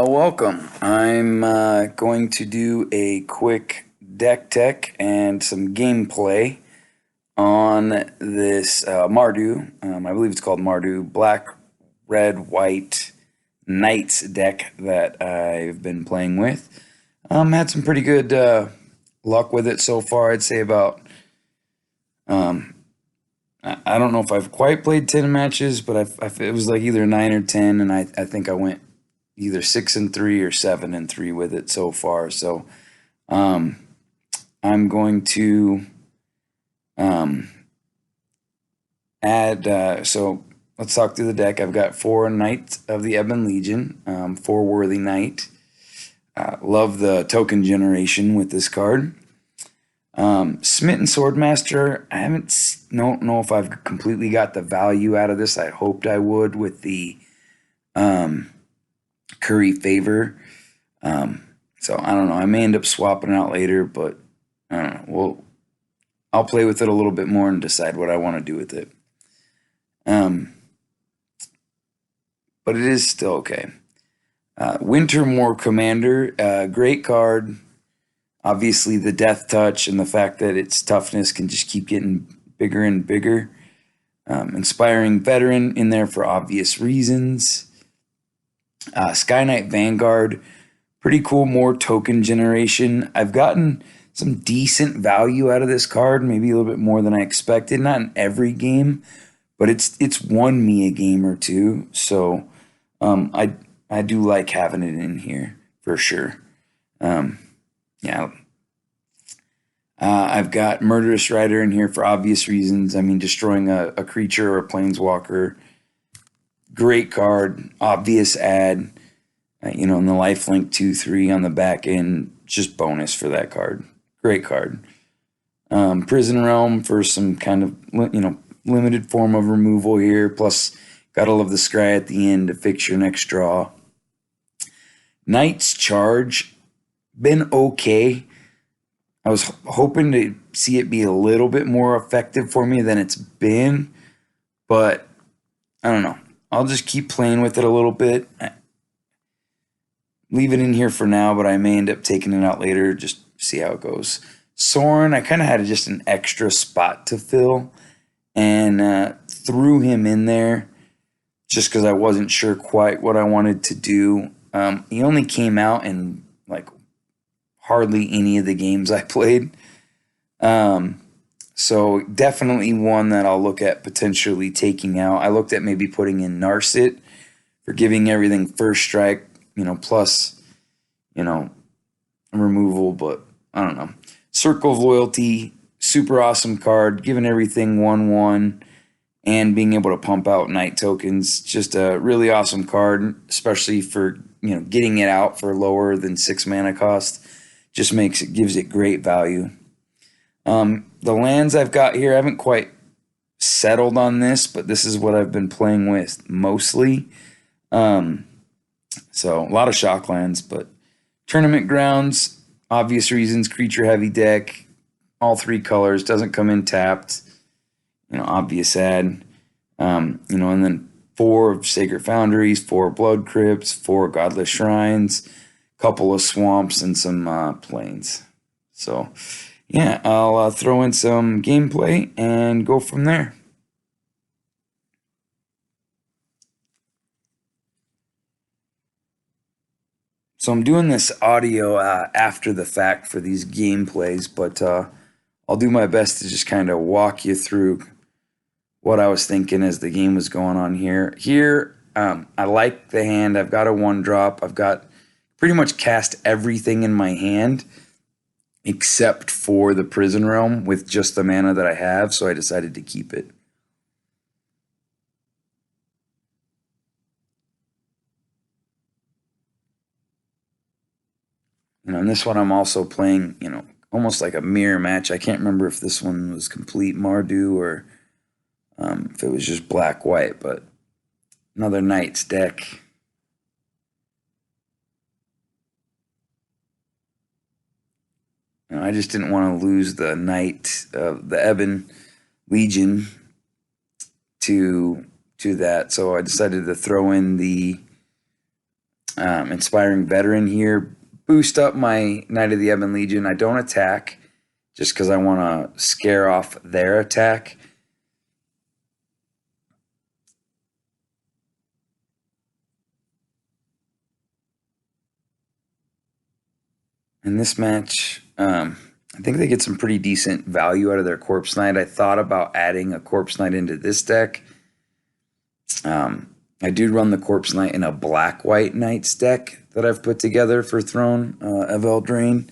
Well, welcome. I'm going to do a quick deck tech and some gameplay on this Mardu. I believe it's called Mardu. Black, red, white Knights deck that I've been playing with. Had some pretty good luck with it so far. I'd say about, I don't know if I've quite played 10 matches, but it was like either 9 or 10, and I think I went either 6-3 or 7-3 with it so far. So I'm going to add. So let's talk through the deck. I've got 4 Knights of the Ebon Legion, 4 Worthy Knight. Love the token generation with this card. Smitten Swordmaster. Don't know if I've completely got the value out of this. I hoped I would with the Curry Favor. So I don't know. I may end up swapping it out later, but I don't know. I'll play with it a little bit more and decide what I want to do with it. But it is still okay. Wintermoor Commander, great card. Obviously, the Death Touch and the fact that its toughness can just keep getting bigger and bigger. Inspiring Veteran in there for obvious reasons. Sky Knight Vanguard, pretty cool, more token generation. I've gotten some decent value out of this card, maybe a little bit more than I expected. Not in every game, but it's won me a game or two. So I do like having it in here for sure. Yeah. I've got Murderous Rider in here for obvious reasons. I mean, destroying a creature or a planeswalker. Great card, obvious add. In the lifelink 2/3 on the back end, just bonus for that card. Great card. Prison Realm for some kind of limited form of removal here. Plus, gotta love the scry at the end to fix your next draw. Knight's Charge, been okay. I was hoping to see it be a little bit more effective for me than it's been, but I don't know. I'll just keep playing with it a little bit. Leave it in here for now, but I may end up taking it out later, just see how it goes. Soren, I kind of had just an extra spot to fill and threw him in there just because I wasn't sure quite what I wanted to do. He only came out in like hardly any of the games I played. So definitely one that I'll look at potentially taking out. I looked at maybe putting in Narset for giving everything first strike, plus, removal, but I don't know. Circle of Loyalty, super awesome card, giving everything 1/1 and being able to pump out night tokens. Just a really awesome card, especially for, getting it out for lower than 6 mana cost. Just gives it great value. The lands I've got here, I haven't quite settled on this, but this is what I've been playing with mostly. So a lot of shock lands, but Tournament Grounds, obvious reasons, creature heavy deck, all 3 colors, doesn't come in tapped, obvious add. And then 4 Sacred Foundries, 4 Blood Crypts, 4 Godless Shrines, couple of swamps, and some plains. So yeah, I'll throw in some gameplay and go from there. So I'm doing this audio after the fact for these gameplays, but I'll do my best to just kind of walk you through what I was thinking as the game was going on here. I like the hand. I've got a 1-drop. I've got pretty much cast everything in my hand except for the Prison Realm with just the mana that I have, so I decided to keep it. And this one I'm also playing, almost like a mirror match. I can't remember if this one was complete Mardu or if it was just black-white, but another Knights deck. I just didn't want to lose the Knight, the Ebon Legion to that, so I decided to throw in the Inspiring Veteran here. Boost up my Knight of the Ebon Legion. I don't attack just because I want to scare off their attack. In this match, I think they get some pretty decent value out of their Corpse Knight. I thought about adding a Corpse Knight into this deck. I do run the Corpse Knight in a black-white Knights deck that I've put together for Throne of Eldraine,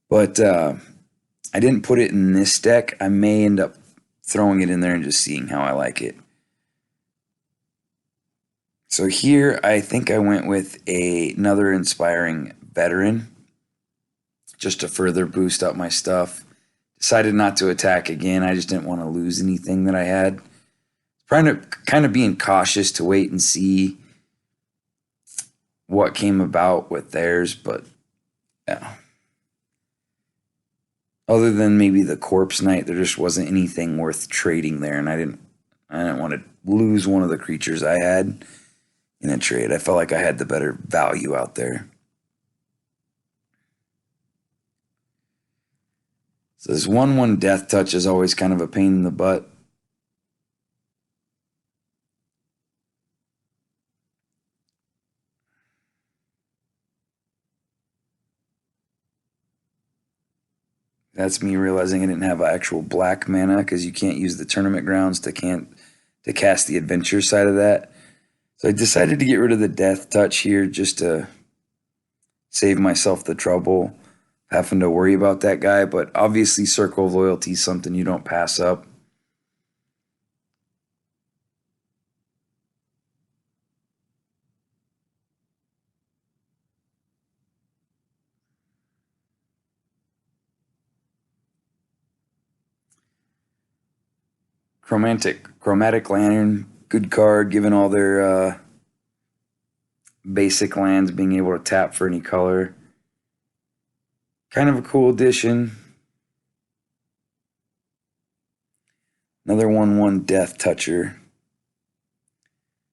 but I didn't put it in this deck. I may end up throwing it in there and just seeing how I like it. So here, I think I went with another Inspiring Veteran just to further boost up my stuff. Decided not to attack again. I just didn't want to lose anything that I had. Trying to kind of being cautious to wait and see what came about with theirs, but yeah. Other than maybe the Corpse Knight, there just wasn't anything worth trading there, and I didn't want to lose one of the creatures I had in a trade. I felt like I had the better value out there. So this 1/1 Death Touch is always kind of a pain in the butt. That's me realizing I didn't have actual black mana because you can't use the tournament grounds to cast the adventure side of that. So I decided to get rid of the Death Touch here just to save myself the trouble of having to worry about that guy. But obviously Circle of Loyalty is something you don't pass up. Chromatic Lantern, good card, given all their basic lands, being able to tap for any color. Kind of a cool addition. Another 1/1 Death Toucher.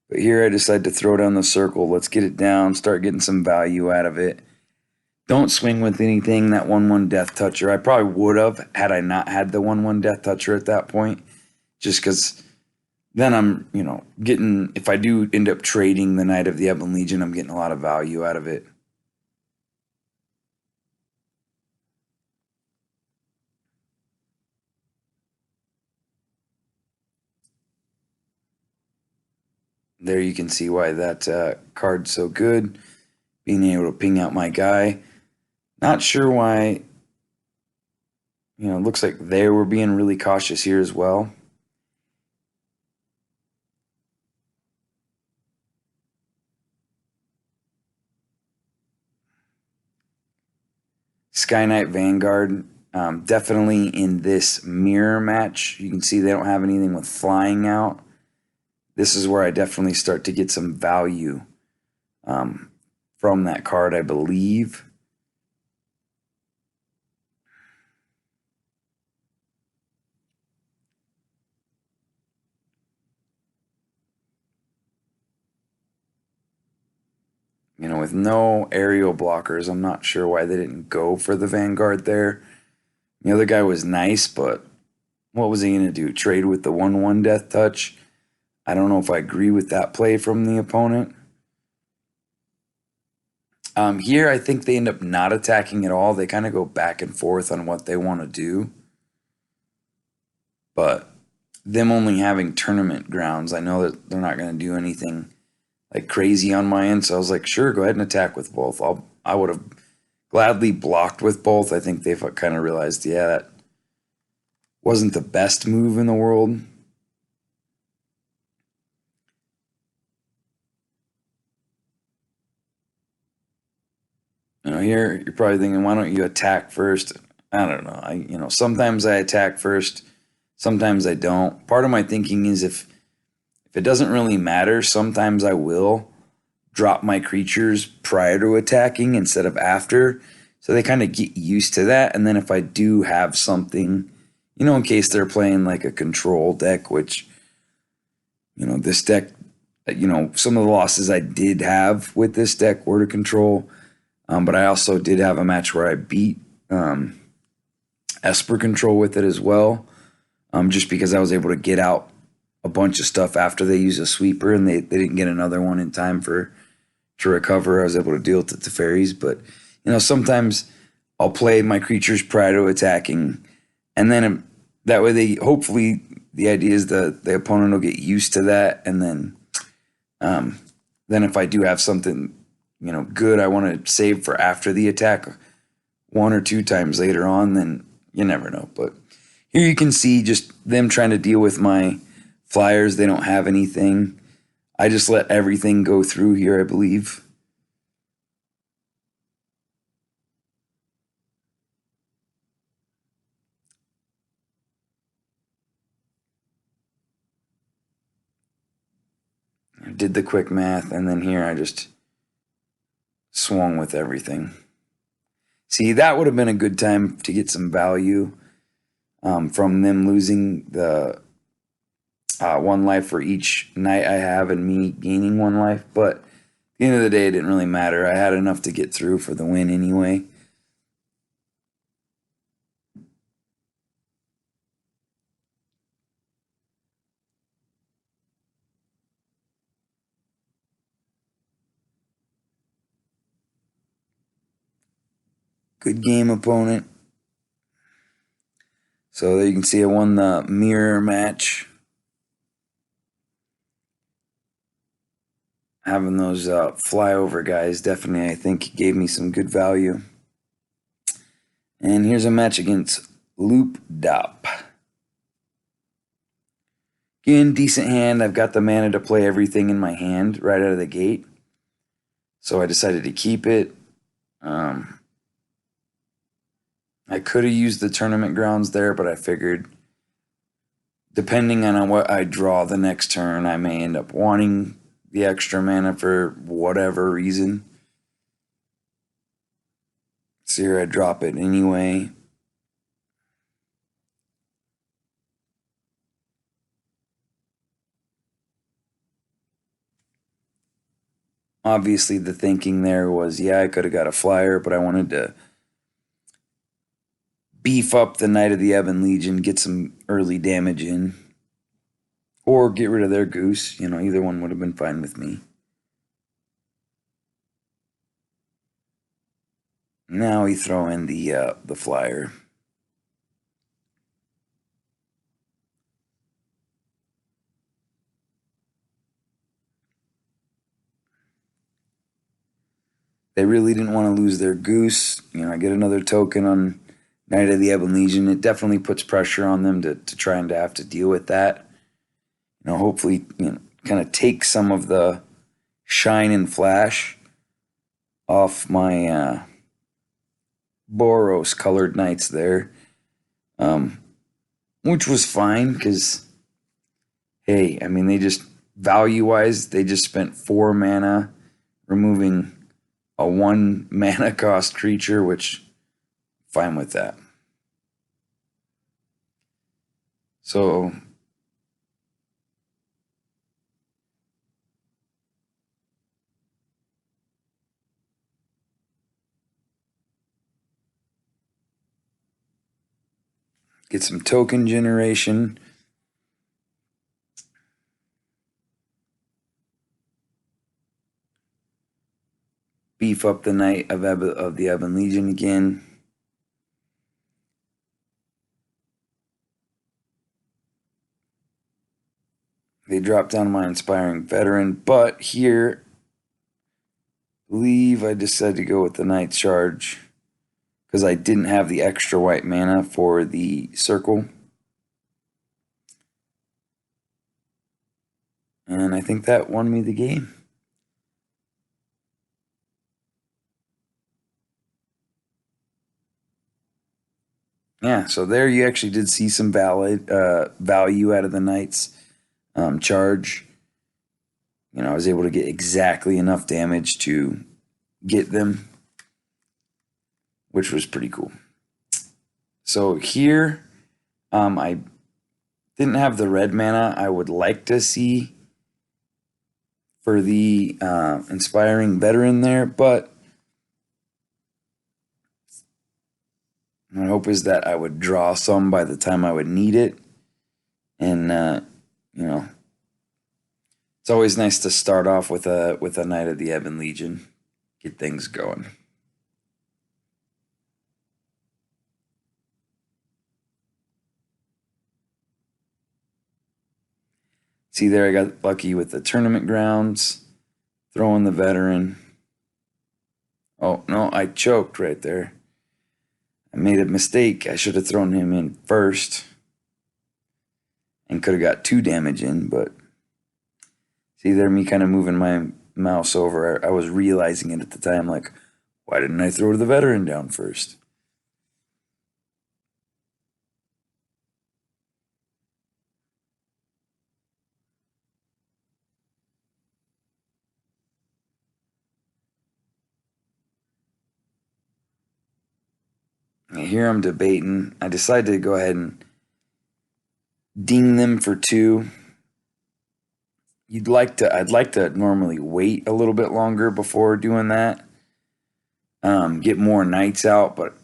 But here I decided to throw down the circle. Let's get it down, start getting some value out of it. Don't swing with anything, that 1/1 Death Toucher. I probably would have had I not had the 1/1 Death Toucher at that point. Just because then I'm, getting, if I do end up trading the Knight of the Ebon Legion, I'm getting a lot of value out of it. There you can see why that card's so good. Being able to ping out my guy. Not sure why, it looks like they were being really cautious here as well. Sky Knight Vanguard, definitely in this mirror match, you can see they don't have anything with flying out. This is where I definitely start to get some value from that card, I believe. With no aerial blockers, I'm not sure why they didn't go for the Vanguard there. The other guy was nice, but what was he going to do? Trade with the 1/1 Death Touch? I don't know if I agree with that play from the opponent. Here, I think they end up not attacking at all. They kind of go back and forth on what they want to do. But them only having tournament grounds, I know that they're not going to do anything like crazy on my end. So I was like, sure, go ahead and attack with both. I would have gladly blocked with both. I think they've kind of realized, yeah, that wasn't the best move in the world. Here you're probably thinking, why don't you attack first? I don't know. Sometimes I attack first, sometimes I don't. Part of my thinking is if it doesn't really matter, sometimes I will drop my creatures prior to attacking instead of after. So they kind of get used to that. And then if I do have something, in case they're playing like a control deck, which, this deck some of the losses I did have with this deck were to control, but I also did have a match where I beat Esper control with it as well, just because I was able to get out a bunch of stuff after they use a sweeper and they didn't get another one in time to recover. I was able to deal with the Teferis, but sometimes I'll play my creatures prior to attacking, and then that way they hopefully the idea is the opponent will get used to that, and then if I do have something good I want to save for after the attack one or two times later on, then you never know. But here you can see just them trying to deal with my flyers. They don't have anything. I just let everything go through here, I believe. I did the quick math, and then here I just swung with everything. See, that would have been a good time to get some value from them losing the one life for each night I have and me gaining one life. But at the end of the day, it didn't really matter. I had enough to get through for the win anyway. Good game, opponent. So there you can see I won the mirror match. Having those flyover guys definitely, I think, gave me some good value. And here's a match against Loop Dop. Again, decent hand. I've got the mana to play everything in my hand right out of the gate. So I decided to keep it. I could have used the tournament grounds there, but I figured depending on what I draw the next turn, I may end up wanting the extra mana for whatever reason. So here I drop it anyway. Obviously, the thinking there was, yeah, I could have got a flyer, but I wanted to beef up the Knight of the Ebon Legion, get some early damage in, or get rid of their goose. Either one would have been fine with me. Now we throw in the flyer. They really didn't want to lose their goose. I get another token on Knight of the Ebon Legion. It definitely puts pressure on them to try and to have to deal with that. Hopefully, kind of take some of the shine and flash off my Boros colored knights there, which was fine because, hey, I mean, they just value wise, they just spent 4 mana removing a 1 mana cost creature, which fine with that. So get some token generation. Beef up the Knight of the Ebon Legion again. They drop down my Inspiring Veteran, but here, I believe I decided to go with the Night Charge because I didn't have the extra white mana for the circle. And I think that won me the game. Yeah, so there you actually did see some value out of the Knight's charge. I was able to get exactly enough damage to get them, which was pretty cool. So here, I didn't have the red mana I would like to see for the inspiring veteran there, but my hope is that I would draw some by the time I would need it. And you know, it's always nice to start off with a Knight of the Ebon Legion, get things going. See there, I got lucky with the tournament grounds, throwing the veteran. Oh no, I choked right there. I made a mistake. I should have thrown him in first and could have got 2 damage in, but see there, me kind of moving my mouse over. I was realizing it at the time, like, why didn't I throw the veteran down first? And here I'm debating. I decided to go ahead and ding them for 2. I'd like to normally wait a little bit longer before doing that. Get more knights out, but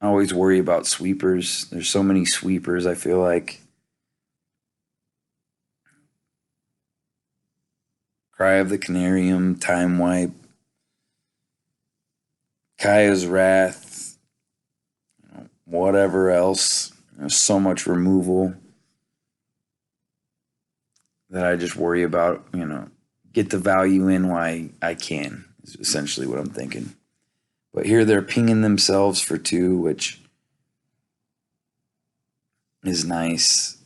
I always worry about sweepers. There's so many sweepers, I feel like. Cry of the Canarium, Time Wipe, Kaya's Wrath, whatever else. There's so much removal that I just worry about, get the value in while I can, is essentially what I'm thinking. But here they're pinging themselves for 2, which is nice.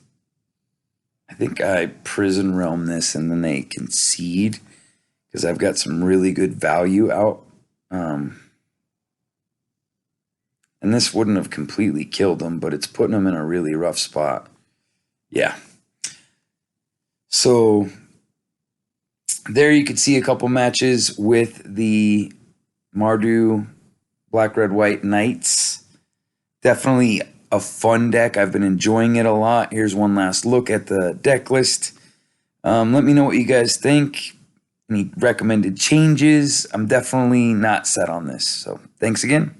I think I Prison Realm this and then they concede because I've got some really good value out. And this wouldn't have completely killed them, but it's putting them in a really rough spot. Yeah. So there you could see a couple matches with the Mardu Black, Red, White Knights. Definitely a fun deck. I've been enjoying it a lot. Here's one last look at the deck list. Let me know what you guys think. Any recommended changes? I'm definitely not set on this. So thanks again.